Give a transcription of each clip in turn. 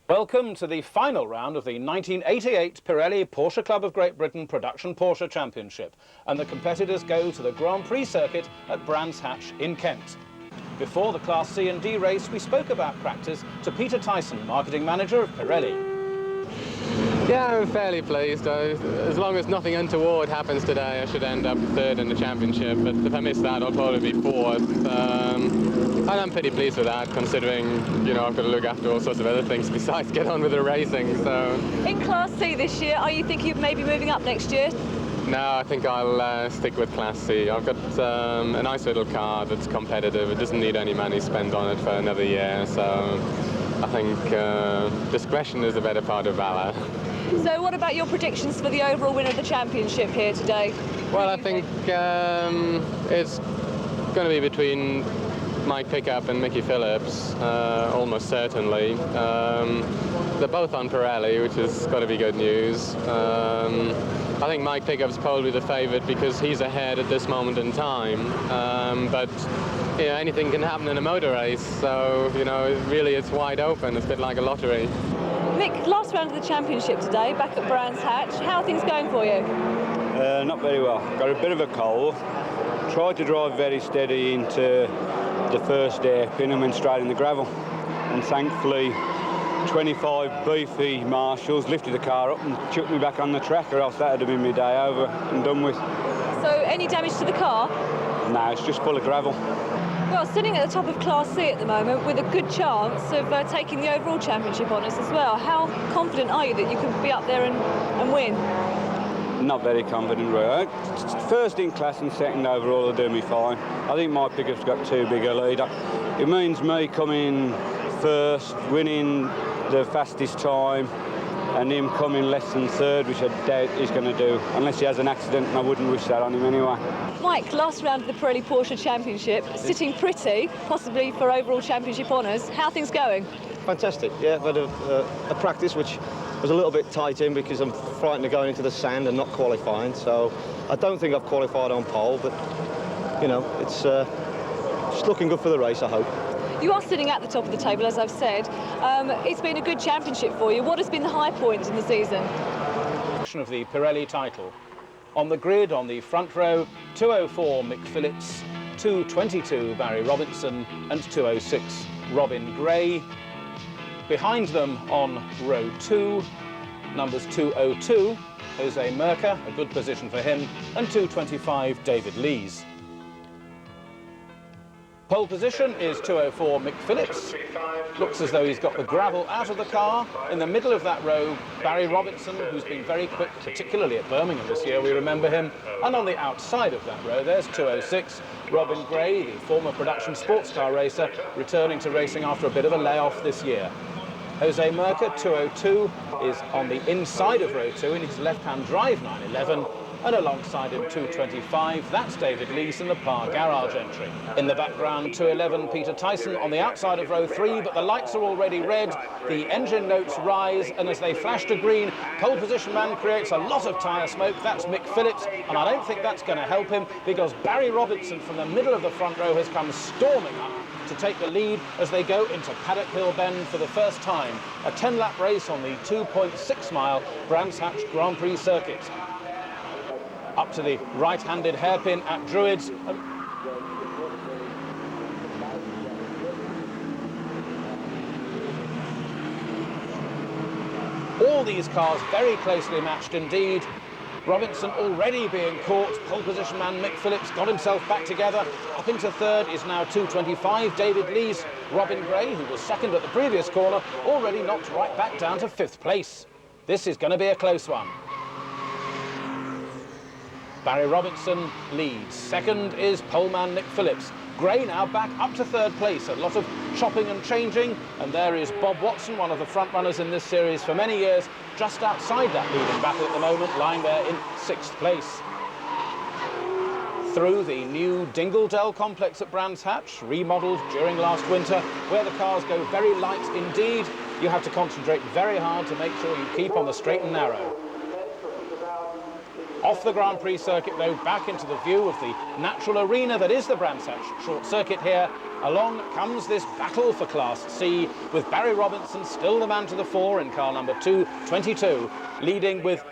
Welcome to the final round of the 1988 Pirelli Porsche Club of Great Britain Production Porsche Championship, and the competitors go to the Grand Prix circuit at Brands Hatch in Kent. Before the Class C and D race, we spoke about practice to Peter Tyson, marketing manager of Pirelli. Yeah, I'm fairly pleased. As long as nothing untoward happens today, I should end up third in the championship. But if I miss that, I'll probably be fourth. And I'm pretty pleased with that, considering, you know, I've got to look after all sorts of other things besides get on with the racing. So in Class C this year, are you thinking of maybe moving up next year? No, I think I'll stick with Class C. I've got a nice little car that's competitive. It doesn't need any money spent on it for another year. So I think discretion is the better part of valor. So what about your predictions for the overall winner of the championship here today? Well, I think it's going to be between Mike Pickup and Mickey Phillips, almost certainly. They're both on Pirelli, which has got to be good news. I think Mike Pickup's probably the favourite because he's ahead at this moment in time. But you know, anything can happen in a motor race, so you know, really it's wide open. It's a bit like a lottery. Nick, last round of the championship today, back at Brands Hatch. How are things going for you? Not very well. Got a bit of a cold. Tried to drive very steady into the first hairpin and went straight in the gravel. And thankfully, 25 beefy marshals lifted the car up and chucked me back on the track, or else that would have been my day over and done with. So, any damage to the car? No, it's just full of gravel. Well, sitting at the top of Class C at the moment with a good chance of taking the overall championship honours as well. How confident are you that you can be up there and win? Not very confident, really. First in class and second overall will do me fine. I think my Pickup's got too big a lead. It means me coming first, winning the fastest time, and him coming less than third, which I doubt he's going to do, unless he has an accident, and I wouldn't wish that on him anyway. Mike, last round of the Pirelli Porsche Championship, sitting pretty, possibly for overall championship honours. How are things going? Fantastic, yeah. I've had a practice which was a little bit tight in because I'm frightened of going into the sand and not qualifying, so I don't think I've qualified on pole, but, you know, it's just looking good for the race, I hope. You are sitting at the top of the table, as I've said. It's been a good championship for you. What has been the high point in the season? Of the Pirelli title. On the grid, on the front row, 204 Mick Phillips, 222 Barry Robinson and 206 Robin Gray. Behind them on row 2, numbers 202, Jose Mercer, a good position for him, and 225 David Lees. Pole position is 204 Mick Phillips. Looks as though he's got the gravel out of the car. In the middle of that row, Barry Robinson, who's been very quick, particularly at Birmingham this year, we remember him. And on the outside of that row, there's 206 Robin Gray, the former production sports car racer, returning to racing after a bit of a layoff this year. Jose Mercer, 202, is on the inside of row 2 in his left-hand drive 911. And alongside him, 225, that's David Lees in the Par Garage entry. In the background, 211, Peter Tyson on the outside of row 3, but the lights are already red, the engine notes rise, and as they flash to green, pole position man creates a lot of tyre smoke. That's Mick Phillips, and I don't think that's going to help him, because Barry Robinson from the middle of the front row has come storming up to take the lead as they go into Paddock Hill Bend for the first time. A 10-lap race on the 2.6-mile Brands Hatch Grand Prix circuit. Up to the right-handed hairpin at Druids. All these cars very closely matched indeed. Robinson already being caught. Pole position man Mick Phillips got himself back together. Up into third is now 225 David Lees. Robin Gray, who was second at the previous corner, already knocked right back down to 5th place. This is going to be a close one. Barry Robinson leads. Second is poleman Mick Phillips. Gray now back up to 3rd place. A lot of chopping and changing. And there is Bob Watson, one of the front runners in this series for many years, just outside that leading battle at the moment, lying there in 6th place. Through the new Dingledell complex at Brands Hatch, remodelled during last winter, where the cars go very light indeed. You have to concentrate very hard to make sure you keep on the straight and narrow. Off the Grand Prix circuit, though, back into the view of the natural arena that is the Brands Hatch short circuit here. Along comes this battle for Class C, with Barry Robinson still the man to the fore in car number 222, leading with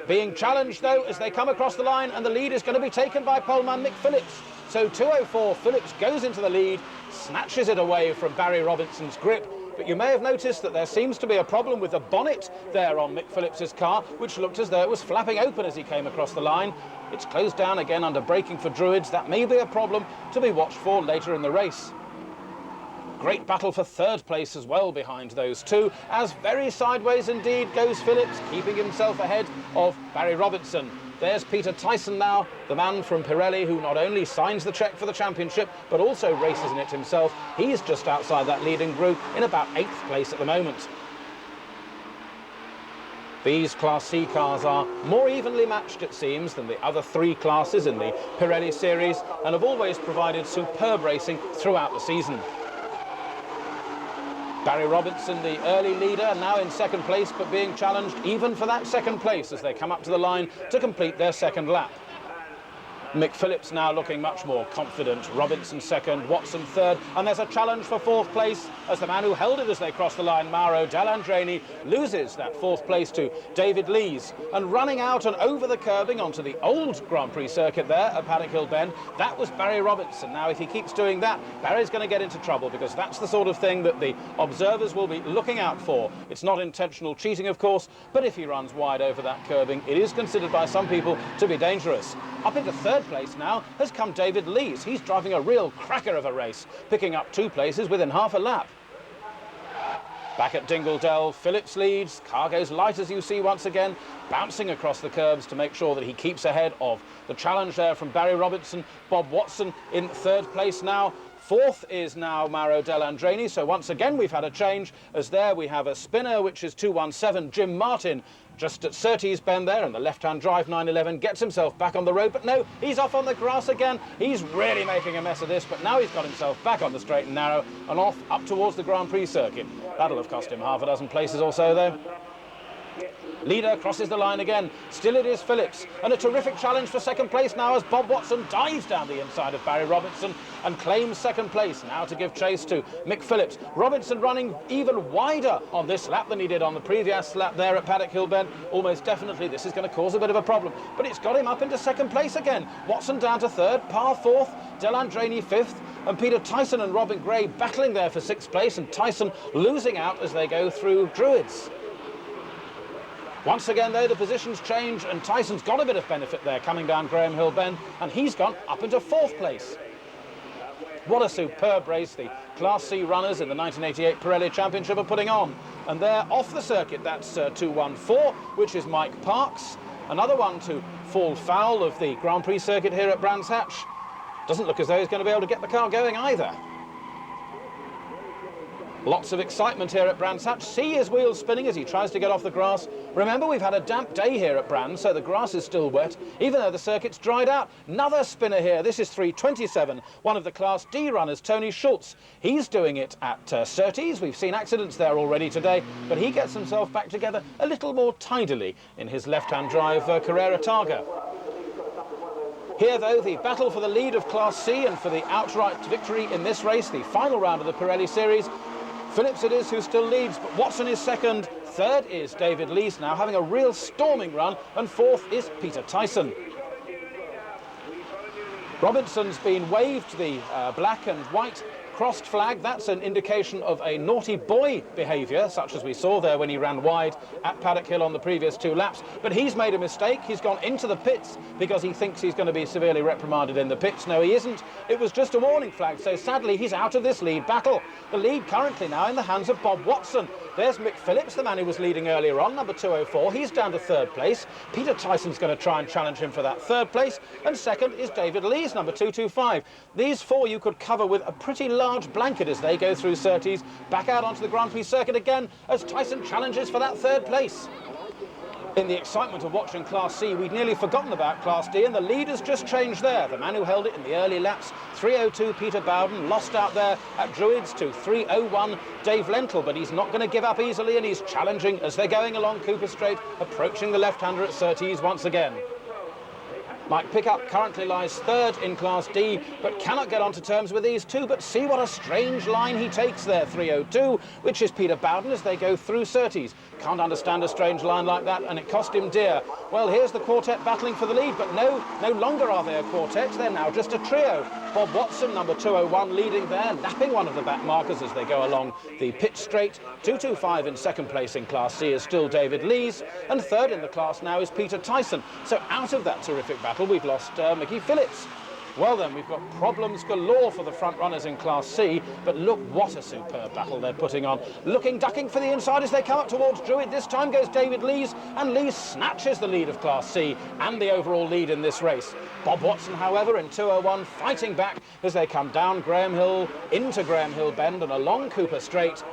being challenged, though, as they come across the line, and the lead is going to be taken by poleman Mick Phillips. So 204, Phillips goes into the lead, snatches it away from Barry Robinson's grip. But you may have noticed that there seems to be a problem with the bonnet there on Mick Phillips's car, which looked as though it was flapping open as he came across the line. It's closed down again under braking for Druids. That may be a problem to be watched for later in the race. Great battle for third place as well behind those two, as very sideways indeed goes Phillips, keeping himself ahead of Barry Robinson. There's Peter Tyson now, the man from Pirelli who not only signs the cheque for the championship, but also races in it himself. He's just outside that leading group in about 8th place at the moment. These Class C cars are more evenly matched, it seems, than the other 3 classes in the Pirelli series, and have always provided superb racing throughout the season. Barry Robinson, the early leader, now in 2nd place, but being challenged even for that 2nd place as they come up to the line to complete their 2nd lap. Mick Phillips now looking much more confident. Robinson 2nd, Watson 3rd, and there's a challenge for 4th place as the man who held it as they crossed the line, Mauro Delandreni, loses that 4th place to David Lees. And running out and over the curbing onto the old Grand Prix circuit there at Paddock Hill Bend, that was Barry Robinson. Now, if he keeps doing that, Barry's going to get into trouble, because that's the sort of thing that the observers will be looking out for. It's not intentional cheating, of course, but if he runs wide over that curbing, it is considered by some people to be dangerous. Up into 3rd place now has come David Lees. He's driving a real cracker of a race, picking up 2 places within half a lap. Back at Dingledell, Phillips leads. Car goes light, as you see once again, bouncing across the curbs to make sure that he keeps ahead of the challenge there from Barry Robinson. Bob Watson in 3rd place now. 4th is now Mauro Delandreni, so once again we've had a change, as there we have a spinner, which is 217, Jim Martin, just at Surtees Bend there, and the left-hand drive 911 gets himself back on the road, but no, he's off on the grass again. He's really making a mess of this, but now he's got himself back on the straight and narrow and off up towards the Grand Prix circuit. That'll have cost him half a dozen places or so, though. Leader crosses the line again. Still it is Phillips, and a terrific challenge for 2nd place now as Bob Watson dives down the inside of Barry Robinson and claims 2nd place now to give chase to Mick Phillips. Robinson running even wider on this lap than he did on the previous lap there at Paddock Hill Bend. Almost definitely this is going to cause a bit of a problem, but it's got him up into 2nd place again. Watson down to 3rd, Parr 4th, Delandreni 5th, and Peter Tyson and Robin Gray battling there for 6th place, and Tyson losing out as they go through Druids. Once again, though, the positions change, and Tyson's got a bit of benefit there coming down Graham Hill Bend, and he's gone up into 4th place. What a superb race the Class C runners in the 1988 Pirelli Championship are putting on. And they're off the circuit. That's 214, which is Mike Parks. Another one to fall foul of the Grand Prix circuit here at Brands Hatch. Doesn't look as though he's going to be able to get the car going either. Lots of excitement here at Brands Hatch. See his wheels spinning as he tries to get off the grass. Remember, we've had a damp day here at Brands, so the grass is still wet, even though the circuit's dried out. Another spinner here. This is 327, one of the Class D runners, Tony Schultz. He's doing it at Surtees. We've seen accidents there already today, but he gets himself back together a little more tidily in his left-hand drive Carrera Targa. Here, though, the battle for the lead of Class C and for the outright victory in this race, the final round of the Pirelli Series. Phillips it is who still leads, but Watson is 2nd. 3rd is David Lees now, having a real storming run, and 4th is Peter Tyson. Robinson's been waved the black and white crossed flag. That's an indication of a naughty boy behaviour, such as we saw there when he ran wide at Paddock Hill on the previous 2 laps. But he's made a mistake. He's gone into the pits because he thinks he's going to be severely reprimanded in the pits. No, he isn't. It was just a warning flag, so sadly he's out of this lead battle. The lead currently now in the hands of Bob Watson. There's Mick Phillips, the man who was leading earlier on, number 204. He's down to 3rd place. Peter Tyson's going to try and challenge him for that 3rd place. And 2nd is David Lees, number 225. These 4 you could cover with a pretty large blanket as they go through Surtees, back out onto the Grand Prix circuit again as Tyson challenges for that 3rd place. In the excitement of watching Class C, we'd nearly forgotten about Class D, and the lead has just changed there. The man who held it in the early laps, 302 Peter Bowden, lost out there at Druids to 301 Dave Lentil, but he's not going to give up easily, and he's challenging as they're going along Cooper Straight, approaching the left-hander at Surtees once again. Mike Pickup currently lies third in Class D, but cannot get onto terms with these two. But see what a strange line he takes there, 3:02, which is Peter Bowden as they go through Surtees. Can't understand a strange line like that, and it cost him dear. Well, here's the quartet battling for the lead, but no longer are they a quartet. They're now just a trio. Bob Watson, number 201, leading there, lapping one of the back markers as they go along the pit straight. 225 in second place in Class C is still David Lees, and third in the class now is Peter Tyson. So out of that terrific battle, we've lost Mickey Phillips. Well then, we've got problems galore for the front runners in Class C, but look what a superb battle they're putting on. Ducking for the inside as they come up towards Druid. This time goes David Lees, and Lees snatches the lead of Class C and the overall lead in this race. Bob Watson, however, in 2:01, fighting back as they come down Graham Hill, into Graham Hill Bend and along Cooper Straight.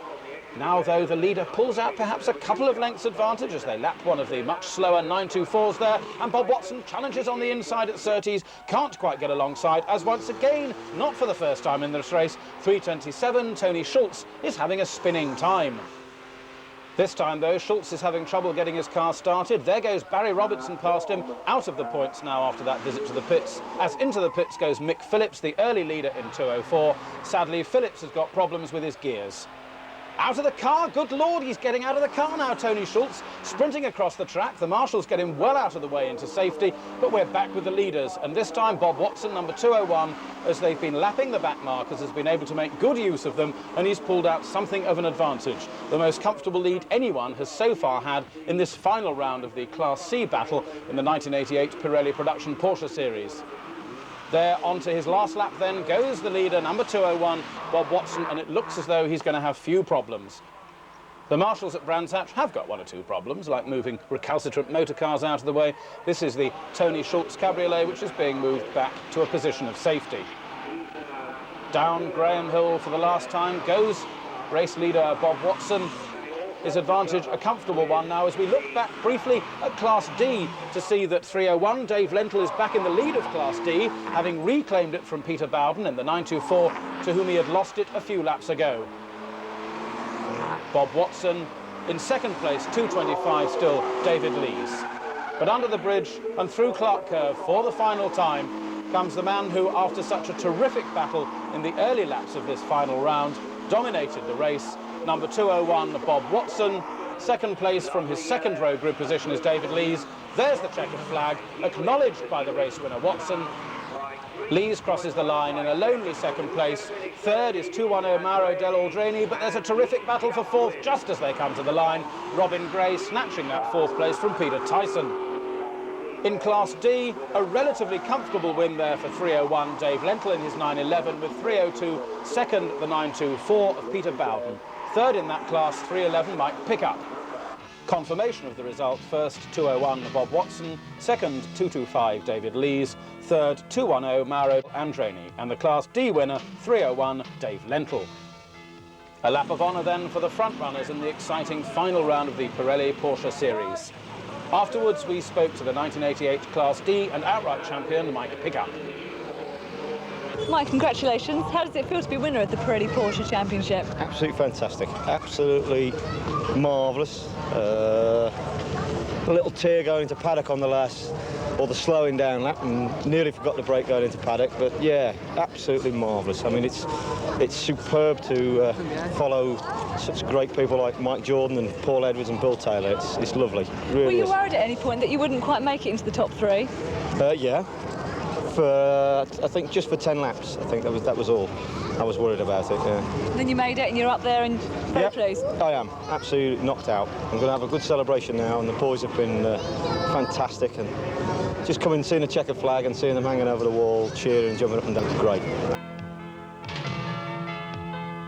Now, though, the leader pulls out perhaps a couple of lengths advantage as they lap one of the much slower 924s there, and Bob Watson challenges on the inside at Surtees, can't quite get alongside, as once again, not for the first time in this race, 3:27, Tony Schultz is having a spinning time. This time, though, Schultz is having trouble getting his car started. There goes Barry Robertson past him, out of the points now after that visit to the pits. As into the pits goes Mick Phillips, the early leader in 2:04. Sadly, Phillips has got problems with his gears. Out of the car, good Lord, he's getting out of the car now, Tony Schultz, sprinting across the track. The marshals get him well out of the way into safety, but we're back with the leaders. And this time, Bob Watson, number 201, as they've been lapping the back markers, has been able to make good use of them, and he's pulled out something of an advantage. The most comfortable lead anyone has so far had in this final round of the Class C battle in the 1988 Pirelli production Porsche series. There, onto his last lap then, goes the leader, number 201, Bob Watson, and it looks as though he's going to have few problems. The marshals at Brands Hatch have got one or two problems, like moving recalcitrant motor cars out of the way. This is the Tony Schultz cabriolet, which is being moved back to a position of safety. Down Graham Hill for the last time goes race leader Bob Watson. His advantage a comfortable one now as we look back briefly at Class D to see that 3:01 Dave Lentil is back in the lead of Class D, having reclaimed it from Peter Bowden in the 924, to whom he had lost it a few laps ago. Bob Watson in second place, 2:25 still David Lees. But under the bridge and through Clark Curve for the final time comes the man who, after such a terrific battle in the early laps of this final round, dominated the race. Number 201, Bob Watson. Second place from his second row grid position is David Lees. There's the checkered flag, acknowledged by the race winner Watson. Lees crosses the line in a lonely second place. Third is 210 Mauro Del Aldreni, but there's a terrific battle for fourth just as they come to the line. Robin Gray snatching that fourth place from Peter Tyson. In Class D, a relatively comfortable win there for 3:01 Dave Lentil in his 911, with 3:02 second the 924 of Peter Bowden. Third in that class, 3:11 Mike Pickup. Confirmation of the result: first 2:01 Bob Watson, second 2:25 David Lees, third 2:10 Mauro Andreni, and the Class D winner 3:01 Dave Lentil. A lap of honour then for the front runners in the exciting final round of the Pirelli Porsche series. Afterwards, we spoke to the 1988 Class D and outright champion Mike Pickup. Mike, congratulations. How does it feel to be winner of the Pirelli Porsche Championship? Absolutely fantastic. Absolutely marvellous. A little tear going into paddock on the last, or the slowing down lap, and nearly forgot the brake going into paddock. But yeah, absolutely marvellous. I mean, it's superb to follow such great people like Mike Jordan and Paul Edwards and Bill Taylor. It's lovely. Really. Were you worried at any point that you wouldn't quite make it into the top three? Yeah. I think just for 10 laps. I think that was all. I was worried about it, yeah. And then you made it and you're up there and very pleased. I am. Absolutely knocked out. I'm going to have a good celebration now, and the boys have been fantastic, and just coming and seeing the checkered flag and seeing them hanging over the wall, cheering, jumping up and down, it's great.